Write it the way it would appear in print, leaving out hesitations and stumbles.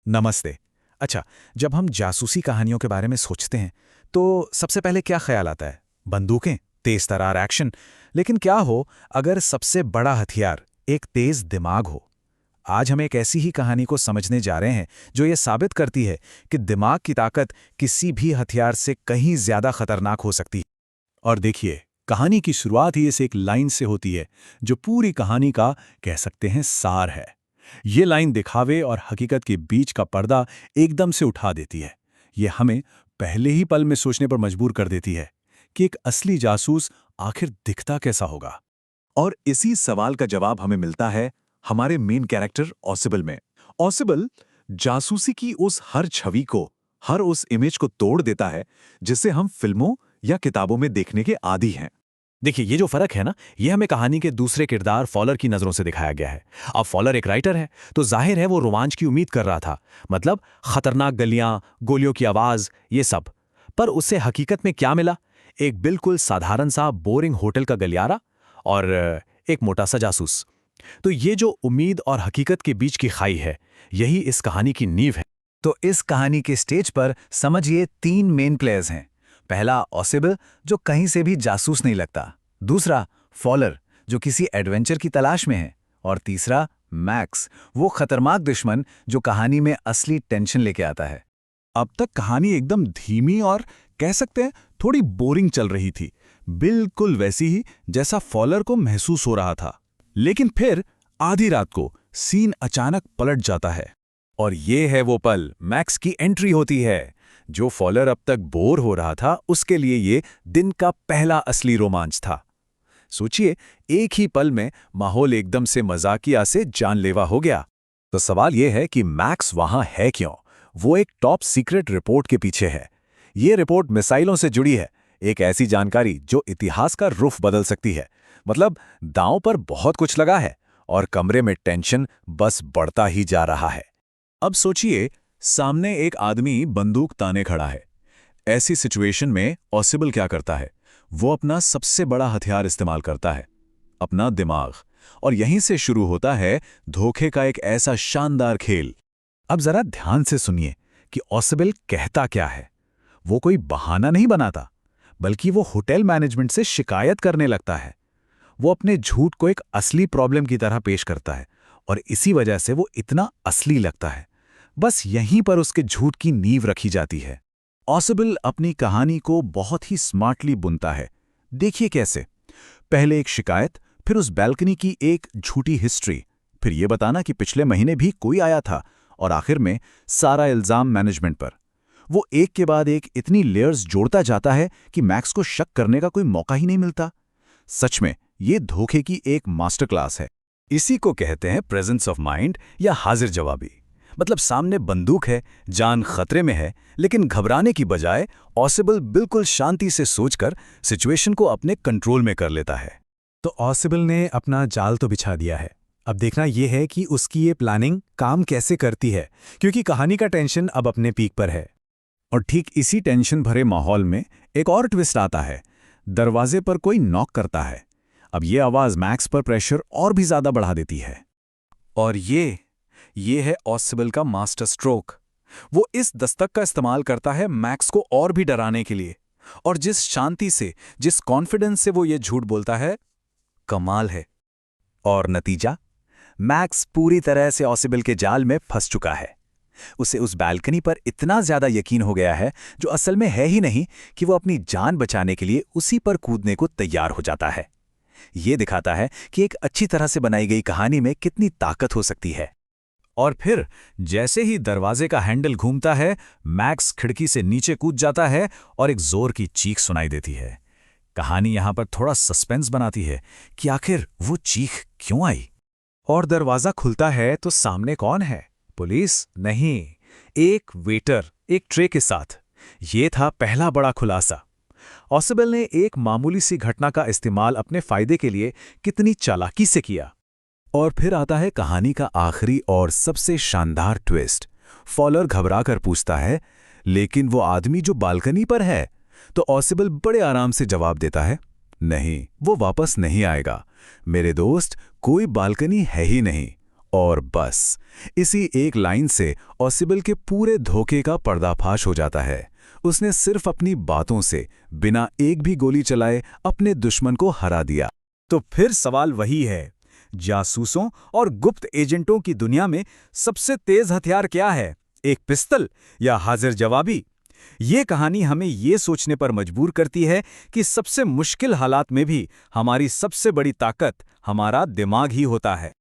नमस्ते। अच्छा, जब हम जासूसी कहानियों के बारे में सोचते हैं तो सबसे पहले क्या ख्याल आता है? बंदूकें, तेज तरार एक्शन। लेकिन क्या हो अगर सबसे बड़ा हथियार एक तेज दिमाग हो? आज हम एक ऐसी ही कहानी को समझने जा रहे हैं जो ये साबित करती है कि दिमाग की ताकत किसी भी हथियार से कहीं ज्यादा खतरनाक हो सकती है। और देखिए, कहानी की शुरुआत ही इस एक लाइन से होती है जो पूरी कहानी का कह सकते हैं सार है। ये लाइन दिखावे और हकीकत के बीच का पर्दा एकदम से उठा देती है। ये हमें पहले ही पल में सोचने पर मजबूर कर देती है कि एक असली जासूस आखिर दिखता कैसा होगा। और इसी सवाल का जवाब हमें मिलता है हमारे मेन कैरेक्टर ऑसिबल में। ऑसिबल जासूसी की उस हर छवि को, हर उस इमेज को तोड़ देता है जिसे हम फिल्मों या किताबों में देखने के आदी हैं। देखिए, ये जो फर्क है ना, ये हमें कहानी के दूसरे किरदार फॉलर की नजरों से दिखाया गया है। अब फॉलर एक राइटर है, तो जाहिर है वो रोमांच की उम्मीद कर रहा था। मतलब खतरनाक गलियां, गोलियों की आवाज, ये सब। पर उसे हकीकत में क्या मिला? एक बिल्कुल साधारण सा बोरिंग होटल का गलियारा और एक मोटा सा जासूस। तो ये जो उम्मीद और हकीकत के बीच की खाई है, यही इस कहानी की नींव है। तो इस कहानी के स्टेज पर समझिए 3 मेन प्लेयर्स हैं। पहला ऑसिबल, जो कहीं से भी जासूस नहीं लगता। दूसरा फॉलर, जो किसी एडवेंचर की तलाश में है। और तीसरा मैक्स, वो खतरनाक दुश्मन जो कहानी में असली टेंशन लेके आता है। अब तक कहानी एकदम धीमी और कह सकते हैं थोड़ी बोरिंग चल रही थी, बिल्कुल वैसी ही जैसा फॉलर को महसूस हो रहा था। लेकिन फिर आधी रात को सीन अचानक पलट जाता है। और ये है वो पल, मैक्स की एंट्री होती है। जो फॉलर अब तक बोर हो रहा था, उसके लिए ये दिन का पहला असली रोमांच था। सोचिए, एक ही पल में माहौल एकदम से मजाकिया से जानलेवा हो गया। तो सवाल यह है कि मैक्स वहां है क्यों? वो एक टॉप सीक्रेट रिपोर्ट के पीछे है। ये रिपोर्ट मिसाइलों से जुड़ी है, एक ऐसी जानकारी जो इतिहास का रुख बदल सकती है। मतलब दांव पर बहुत कुछ लगा है और कमरे में टेंशन बस बढ़ता ही जा रहा है। अब सोचिए, सामने एक आदमी बंदूक ताने खड़ा है। ऐसी सिचुएशन में ऑसिबल क्या करता है? वो अपना सबसे बड़ा हथियार इस्तेमाल करता है, अपना दिमाग। और यहीं से शुरू होता है धोखे का एक ऐसा शानदार खेल। अब जरा ध्यान से सुनिए कि ऑसिबल कहता क्या है। वो कोई बहाना नहीं बनाता, बल्कि वो होटल मैनेजमेंट से शिकायत करने लगता है। वो अपने झूठ को एक असली प्रॉब्लम की तरह पेश करता है और इसी वजह से वो इतना असली लगता है। बस यहीं पर उसके झूठ की नींव रखी जाती है। ऑसिबल अपनी कहानी को बहुत ही स्मार्टली बुनता है। देखिए कैसे। पहले एक शिकायत, फिर उस बैल्कनी की एक झूठी हिस्ट्री, फिर ये बताना कि पिछले महीने भी कोई आया था, और आखिर में सारा इल्जाम मैनेजमेंट पर। वो एक के बाद एक इतनी लेयर्स जोड़ता जाता है कि मैक्स को शक करने का कोई मौका ही नहीं मिलता। सच में ये धोखे की एक मास्टर क्लास है। इसी को कहते हैं प्रेजेंस ऑफ माइंड या हाजिर जवाबी। मतलब सामने बंदूक है, जान खतरे में है, लेकिन घबराने की बजाय ऑसिबल बिल्कुल शांति से सोचकर सिचुएशन को अपने कंट्रोल में कर लेता है। तो ऑसिबल ने अपना जाल तो बिछा दिया है। अब देखना यह है कि उसकी ये प्लानिंग काम कैसे करती है, क्योंकि कहानी का टेंशन अब अपने पीक पर है। और ठीक इसी टेंशन भरे माहौल में एक और ट्विस्ट आता है। दरवाजे पर कोई नॉक करता है। अब ये आवाज मैक्स पर प्रेशर और भी ज्यादा बढ़ा देती है। और ये है ऑसिबल का मास्टर स्ट्रोक। वो इस दस्तक का इस्तेमाल करता है मैक्स को और भी डराने के लिए। और जिस शांति से, जिस कॉन्फिडेंस से वो ये झूठ बोलता है, कमाल है। और नतीजा, मैक्स पूरी तरह से ऑसिबल के जाल में फंस चुका है। उसे उस बैल्कनी पर इतना ज्यादा यकीन हो गया है, जो असल में है ही नहीं, कि वो अपनी जान बचाने के लिए उसी पर कूदने को तैयार हो जाता है। ये दिखाता है कि एक अच्छी तरह से बनाई गई कहानी में कितनी ताकत हो सकती है। और फिर जैसे ही दरवाजे का हैंडल घूमता है, मैक्स खिड़की से नीचे कूद जाता है और एक जोर की चीख सुनाई देती है। कहानी यहां पर थोड़ा सस्पेंस बनाती है कि आखिर वो चीख क्यों आई। और दरवाजा खुलता है तो सामने कौन है? पुलिस नहीं, एक वेटर एक ट्रे के साथ। ये था पहला बड़ा खुलासा। ऑसिबल ने एक मामूली सी घटना का इस्तेमाल अपने फायदे के लिए कितनी चालाकी से किया। और फिर आता है कहानी का आखिरी और सबसे शानदार ट्विस्ट। फॉलर घबराकर पूछता है, लेकिन वो आदमी जो बालकनी पर है? तो ऑसिबल बड़े आराम से जवाब देता है, नहीं, वो वापस नहीं आएगा। मेरे दोस्त, कोई बालकनी है ही नहीं। और बस इसी एक लाइन से ऑसिबल के पूरे धोखे का पर्दाफाश हो जाता है। उसने सिर्फ अपनी बातों से बिना एक भी गोली चलाए अपने दुश्मन को हरा दिया। तो फिर सवाल वही है, जासूसों और गुप्त एजेंटों की दुनिया में सबसे तेज हथियार क्या है, एक पिस्तल या हाजिर जवाबी? ये कहानी हमें ये सोचने पर मजबूर करती है कि सबसे मुश्किल हालात में भी हमारी सबसे बड़ी ताकत हमारा दिमाग ही होता है।